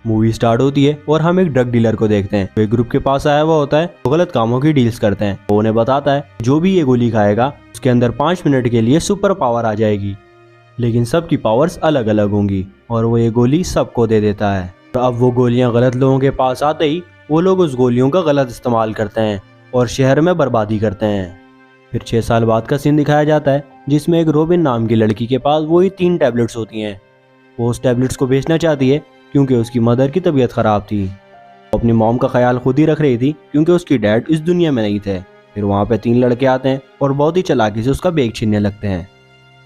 Movie start होती है और हम एक ड्रग डीलर को देखते हैं। वो एक ग्रुप के पास आया हुआ होता है, वो गलत कामों की डील्स करते हैं। वो उन्हें बताता है जो भी ये गोली खाएगा उसके अंदर 5 मिनट के लिए सुपर पावर आ जाएगी, लेकिन सबकी पावर्स अलग अलग होंगी और वो ये गोली सबको दे देता है। तो अब वो गोलियां गलत लोगों के पास आते ही वो लोग उस गोलियों का गलत इस्तेमाल करते हैं और शहर में बर्बादी करते हैं। फिर 6 साल बाद का सीन दिखाया जाता है जिसमें एक रॉबिन नाम की लड़की के पास वही 3 टैबलेट्स होती हैं। वो उस टैबलेट्स को बेचना चाहती है क्योंकि उसकी मदर की तबीयत खराब थी। वो अपनी मॉम का ख्याल खुद ही रख रही थी क्योंकि उसकी डैड इस दुनिया में नहीं थे। फिर वहाँ पे 3 लड़के आते हैं और बहुत ही चालाकी से उसका बैग छीनने लगते हैं।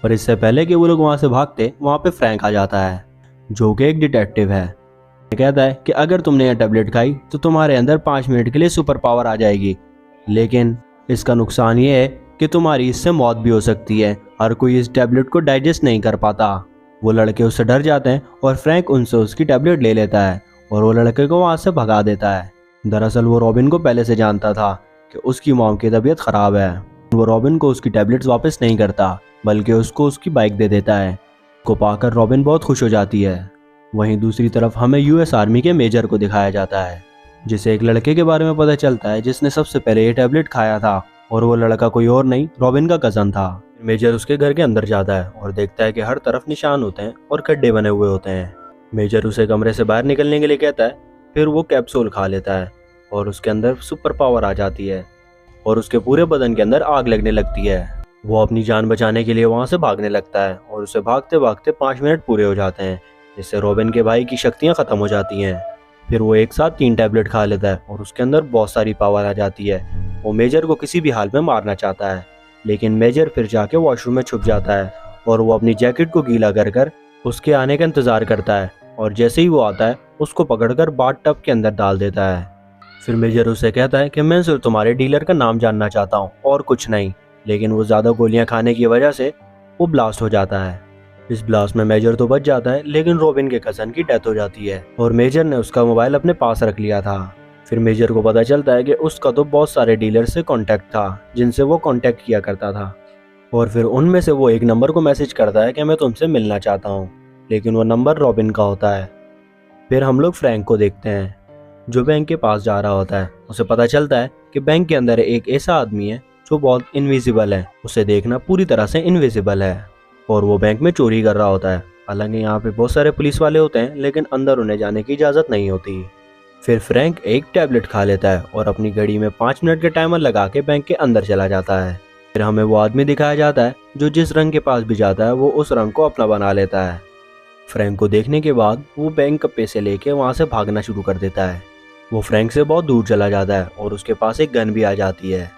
पर इससे पहले कि वो लोग वहाँ से भागते, वहाँ पे फ्रैंक आ जाता है जो कि एक डिटेक्टिव है। कहता है कि अगर तुमने यह टैबलेट खाई तो तुम्हारे अंदर 5 मिनट के लिए सुपर पावर आ जाएगी, लेकिन इसका नुकसान ये है कि तुम्हारी इससे मौत भी हो सकती है। हर कोई इस टैबलेट को डाइजेस्ट नहीं कर पाता। वो लड़के उससे डर जाते हैं और फ्रैंक उनसे उसकी टैबलेट ले लेता है और वो लड़के को वहाँ से भगा देता है। दरअसल वो रॉबिन को पहले से जानता था कि उसकी मॉम की तबीयत खराब है। वो रॉबिन को उसकी टैबलेट्स वापस नहीं करता, बल्कि उसको उसकी बाइक दे देता है। को पाकर रॉबिन बहुत खुश हो जाती है। वहीं दूसरी तरफ हमें यूएस आर्मी के मेजर को दिखाया जाता है, जिसे एक लड़के के बारे में पता चलता है जिसने सबसे पहले ये टैबलेट खाया था और वो लड़का कोई और नहीं, रॉबिन का कजन था। मेजर उसके घर के अंदर जाता है और देखता है कि हर तरफ निशान होते हैं और खड्डे बने हुए होते हैं। मेजर उसे कमरे से बाहर निकलने के लिए कहता है। फिर वो कैप्सूल खा लेता है और उसके अंदर सुपर पावर आ जाती है और उसके पूरे बदन के अंदर आग लगने लगती है। वो अपनी जान बचाने के लिए वहाँ से भागने लगता है और उसे भागते भागते 5 मिनट पूरे हो जाते हैं, जिससे रॉबिन के भाई की शक्तियाँ खत्म हो जाती हैं। फिर वो एक साथ 3 टैबलेट खा लेता है और उसके अंदर बहुत सारी पावर आ जाती है। वो मेजर को किसी भी हाल में मारना चाहता है, लेकिन मेजर फिर जाके वॉशरूम में छुप जाता है और वो अपनी जैकेट को गीला कर कर उसके आने का इंतजार करता है और जैसे ही वो आता है उसको पकड़कर बाथ टब के अंदर डाल देता है। फिर मेजर उसे कहता है कि मैं सिर्फ तुम्हारे डीलर का नाम जानना चाहता हूँ और कुछ नहीं, लेकिन वो ज़्यादा गोलियां खाने की वजह से वो ब्लास्ट हो जाता है। इस ब्लास्ट में मेजर तो बच जाता है, लेकिन रॉबिन के कजन की डेथ हो जाती है और मेजर ने उसका मोबाइल अपने पास रख लिया था। फिर मेजर को पता चलता है कि उसका तो बहुत सारे डीलर से कांटेक्ट था जिनसे वो कांटेक्ट किया करता था और फिर उनमें से वो एक नंबर को मैसेज करता है कि मैं तुमसे मिलना चाहता हूँ, लेकिन वो नंबर रॉबिन का होता है। फिर हम लोग फ्रैंक को देखते हैं जो बैंक के पास जा रहा होता है। उसे पता चलता है कि बैंक के अंदर एक ऐसा आदमी है जो बहुत इनविजिबल है, उसे देखना पूरी तरह से इनविजिबल है और वो बैंक में चोरी कर रहा होता है। हालांकि यहाँ पे बहुत सारे पुलिस वाले होते हैं, लेकिन अंदर उन्हें जाने की इजाज़त नहीं होती। फिर फ्रैंक एक टैबलेट खा लेता है और अपनी घड़ी में 5 मिनट के टाइमर लगा के बैंक के अंदर चला जाता है। फिर हमें वो आदमी दिखाया जाता है जो जिस रंग के पास भी जाता है वो उस रंग को अपना बना लेता है। फ्रैंक को देखने के बाद वो बैंक का पैसे लेके वहाँ से भागना शुरू कर देता है। वो फ्रैंक से बहुत दूर चला जाता है और उसके पास एक गन भी आ जाती है।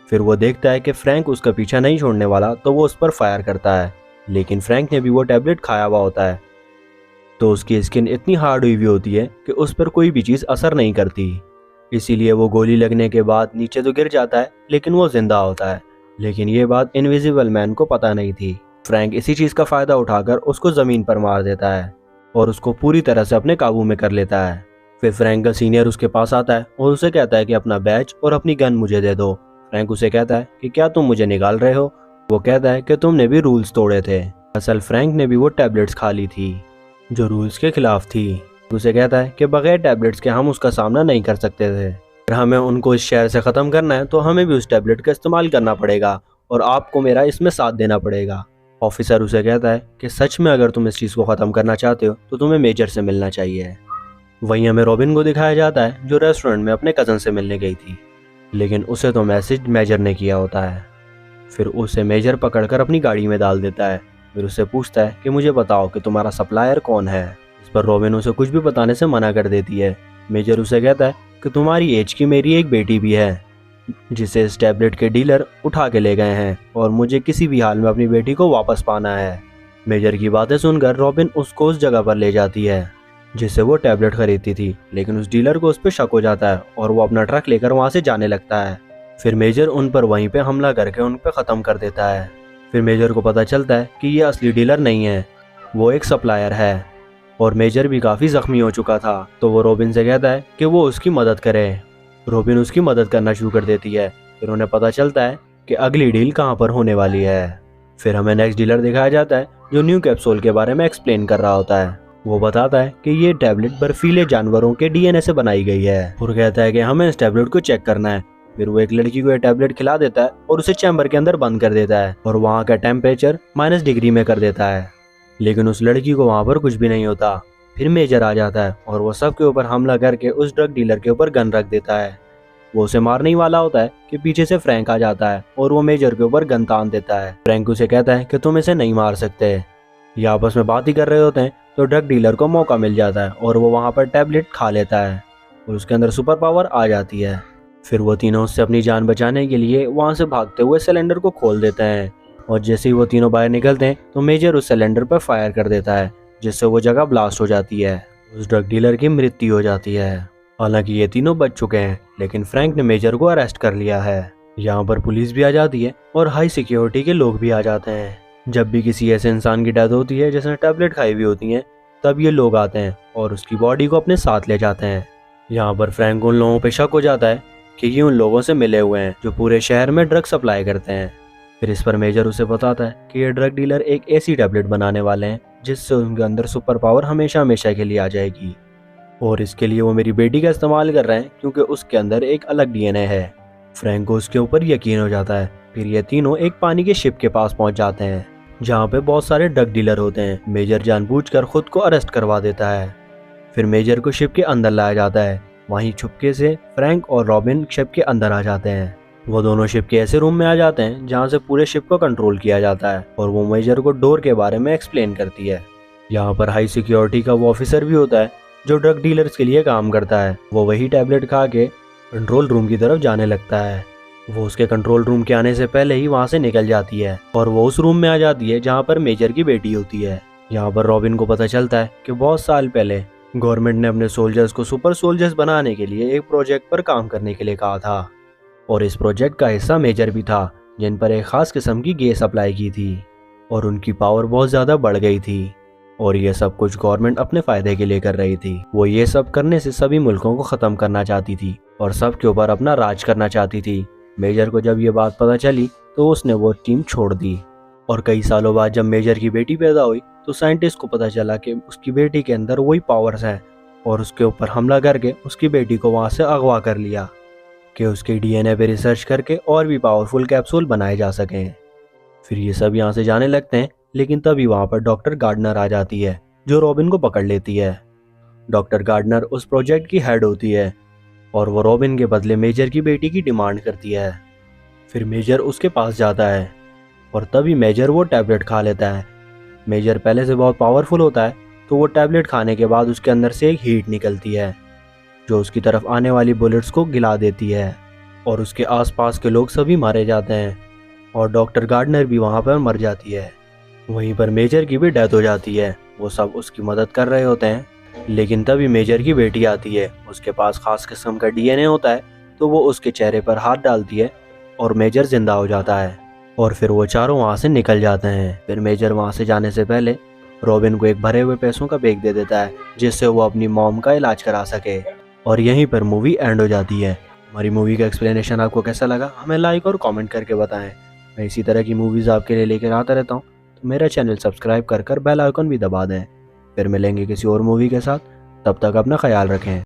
फिर वो देखता है कि फ्रैंक उसका पीछा नहीं छोड़ने वाला, तो वो उस पर फायर करता है, लेकिन फ्रैंक ने भी वो टैबलेट खाया हुआ होता है, तो उसकी स्किन इतनी हार्ड हुई हुई होती है कि उस पर कोई भी चीज़ असर नहीं करती। इसीलिए वो गोली लगने के बाद नीचे तो गिर जाता है, लेकिन वो जिंदा होता है। लेकिन ये बात इनविजिबल मैन को पता नहीं थी। फ्रैंक इसी चीज़ का फ़ायदा उठाकर उसको ज़मीन पर मार देता है और उसको पूरी तरह से अपने काबू में कर लेता है। फिर फ्रैंक का सीनियर उसके पास आता है और उसे कहता है कि अपना बैज और अपनी गन मुझे दे दो। फ्रैंक उसे कहता है कि क्या तुम मुझे निकाल रहे हो? वो कहता है कि तुमने भी रूल्स तोड़े थे। असल फ्रैंक ने भी वो टैबलेट्स खा ली थी जो रूल्स के खिलाफ थी। उसे कहता है कि बगैर टैबलेट्स के हम उसका सामना नहीं कर सकते थे। अगर हमें उनको इस शहर से ख़त्म करना है तो हमें भी उस टैबलेट का इस्तेमाल करना पड़ेगा और आपको मेरा इसमें साथ देना पड़ेगा। ऑफिसर उसे कहता है कि सच में अगर तुम इस चीज़ को ख़त्म करना चाहते हो तो तुम्हें मेजर से मिलना चाहिए। वहीं हमें रॉबिन को दिखाया जाता है जो रेस्टोरेंट में अपने कज़न से मिलने गई थी, लेकिन उसे तो मैसेज मेजर ने किया होता है। फिर उसे मेजर पकड़कर अपनी गाड़ी में डाल देता है। फिर उससे पूछता है कि मुझे बताओ कि तुम्हारा सप्लायर कौन है। इस पर रॉबिन उसे कुछ भी बताने से मना कर देती है। मेजर उसे कहता है कि तुम्हारी एज की मेरी एक बेटी भी है जिसे इस टैबलेट के डीलर उठा के ले गए हैं और मुझे किसी भी हाल में अपनी बेटी को वापस पाना है। मेजर की बातें सुनकर रॉबिन उसको उस जगह पर ले जाती है जिससे वो टैबलेट खरीदती थी, लेकिन उस डीलर को उस पर शक हो जाता है और वो अपना ट्रक लेकर वहाँ से जाने लगता है। फिर मेजर उन पर वहीं पे हमला करके उन पर ख़त्म कर देता है। फिर मेजर को पता चलता है कि ये असली डीलर नहीं है, वो एक सप्लायर है और मेजर भी काफ़ी ज़ख्मी हो चुका था। तो वो रॉबिन से कहता है कि वो उसकी मदद करे। रॉबिन उसकी मदद करना शुरू कर देती है। फिर उन्हें पता चलता है कि अगली डील कहाँ पर होने वाली है। फिर हमें नेक्स्ट डीलर दिखाया जाता है जो न्यू कैप्सूल के बारे में एक्सप्लेन कर रहा होता है। वो बताता है कि ये टैबलेट बर्फीले जानवरों के डीएनए से बनाई गई है और कहता है कि हमें इस टैबलेट को चेक करना है। फिर वो एक लड़की को ये टैबलेट खिला देता है और उसे चैम्बर के अंदर बंद कर देता है और वहाँ का टेम्परेचर -डिग्री में कर देता है। लेकिन उस लड़की को वहाँ पर कुछ भी नहीं होता। फिर मेजर आ जाता है और वो सबके ऊपर हमला करके उस ड्रग डीलर के ऊपर गन रख देता है। वो उसे मारने ही वाला होता है कि पीछे से फ्रैंक आ जाता है और वो मेजर के ऊपर गन तान देता है। फ्रैंक उसे कहता है कि तुम इसे नहीं मार सकते। ये आपस में बात ही कर रहे होते हैं तो ड्रग डीलर को मौका मिल जाता है और वो वहाँ पर टैबलेट खा लेता है और उसके अंदर सुपर पावर आ जाती है। फिर वो तीनों उससे अपनी जान बचाने के लिए वहाँ से भागते हुए सिलेंडर को खोल देते हैं और जैसे ही वो तीनों बाहर निकलते हैं तो मेजर उस सिलेंडर पर फायर कर देता है, जिससे वो जगह ब्लास्ट हो जाती है। उस ड्रग डीलर की मृत्यु हो जाती है। हालांकि ये तीनों बच चुके हैं, लेकिन फ्रैंक ने मेजर को अरेस्ट कर लिया है। यहाँ पर पुलिस भी आ जाती है और हाई सिक्योरिटी के लोग भी आ जाते हैं। जब भी किसी ऐसे इंसान की डेथ होती है जिसने टैबलेट खाई हुई होती है, तब ये लोग आते हैं और उसकी बॉडी को अपने साथ ले जाते हैं। यहाँ पर फ्रैंक उन लोगों पे शक हो जाता है कि ये उन लोगों से मिले हुए हैं जो पूरे शहर में ड्रग सप्लाई करते हैं। फिर इस पर मेजर उसे बताता है कि ये ड्रग डीलर एक ऐसी टैबलेट बनाने वाले हैं जिससे उनके अंदर सुपर पावर हमेशा हमेशा के लिए आ जाएगी और इसके लिए वो मेरी बेटी का इस्तेमाल कर रहे हैं क्योंकि उसके अंदर एक अलग डीएनए है। फ्रैंक को उसके ऊपर यकीन हो जाता है। फिर ये तीनों एक पानी के शिप के पास पहुंच जाते हैं जहाँ पे बहुत सारे ड्रग डीलर होते हैं। मेजर जानबूझकर खुद को अरेस्ट करवा देता है। फिर मेजर को शिप के अंदर लाया जाता है। वहीं छुपके से फ्रैंक और रॉबिन शिप के अंदर आ जाते हैं। वो दोनों शिप के ऐसे रूम में आ जाते हैं जहाँ से पूरे शिप को कंट्रोल किया जाता है और वो मेजर को डोर के बारे में एक्सप्लेन करती है। यहाँ पर हाई सिक्योरिटी का वो ऑफिसर भी होता है जो ड्रग डीलर्स के लिए काम करता है। वो वही टैबलेट खा के कंट्रोल रूम की तरफ जाने लगता है। वो उसके कंट्रोल रूम के आने से पहले ही वहाँ से निकल जाती है और वो उस रूम में आ जाती है जहाँ पर मेजर की बेटी होती है। यहाँ पर रॉबिन को पता चलता है कि बहुत साल पहले गवर्नमेंट ने अपने सोल्जर्स को सुपर सोल्जर्स बनाने के लिए एक प्रोजेक्ट पर काम करने के लिए कहा था और इस प्रोजेक्ट का हिस्सा मेजर भी था, जिन पर एक खास किस्म की गैस अप्लाई की थी और उनकी पावर बहुत ज़्यादा बढ़ गई थी और ये सब कुछ गवर्नमेंट अपने फायदे के लिए कर रही थी। वो ये सब करने से सभी मुल्कों को ख़त्म करना चाहती थी और सबके ऊपर अपना राज करना चाहती थी। मेजर को जब ये बात पता चली तो उसने वो टीम छोड़ दी और कई सालों बाद जब मेजर की बेटी पैदा हुई तो साइंटिस्ट को पता चला कि उसकी बेटी के अंदर वही पावर्स हैं और उसके ऊपर हमला करके उसकी बेटी को वहाँ से अगवा कर लिया कि उसके डीएनए पे रिसर्च करके और भी पावरफुल कैप्सूल बनाए जा सकें। फिर ये सब यहाँ से जाने लगते हैं, लेकिन तभी वहाँ पर डॉक्टर गार्डनर आ जाती है जो रॉबिन को पकड़ लेती है। डॉक्टर गार्डनर उस प्रोजेक्ट की हेड होती है और वो रॉबिन के बदले मेजर की बेटी की डिमांड करती है। फिर मेजर उसके पास जाता है और तभी मेजर वो टैबलेट खा लेता है। मेजर पहले से बहुत पावरफुल होता है तो वो टैबलेट खाने के बाद उसके अंदर से एक हीट निकलती है जो उसकी तरफ आने वाली बुलेट्स को गिला देती है और उसके आसपास के लोग सभी मारे जाते हैं और डॉक्टर गार्डनर भी वहाँ पर मर जाती है। वहीं पर मेजर की भी डेथ हो जाती है। वो सब उसकी मदद कर रहे होते हैं, लेकिन तभी मेजर की बेटी आती है। उसके पास खास किस्म का डीएनए होता है तो वो उसके चेहरे पर हाथ डालती है और मेजर जिंदा हो जाता है और फिर वो चारों वहाँ से निकल जाते हैं। फिर मेजर वहाँ से जाने से पहले रॉबिन को एक भरे हुए पैसों का बैग दे देता है जिससे वो अपनी मॉम का इलाज करा सके और यहीं पर मूवी एंड हो जाती है। हमारी मूवी का एक्सप्लेनेशन आपको कैसा लगा हमें लाइक और कमेंट करके बताएं। मैं इसी तरह की मूवीज़ आपके लिए लेकर आता रहता हूँ, तो मेरा चैनल सब्सक्राइब कर बेल आइकन भी दबा दें। फिर मिलेंगे किसी और मूवी के साथ, तब तक अपना ख्याल रखें।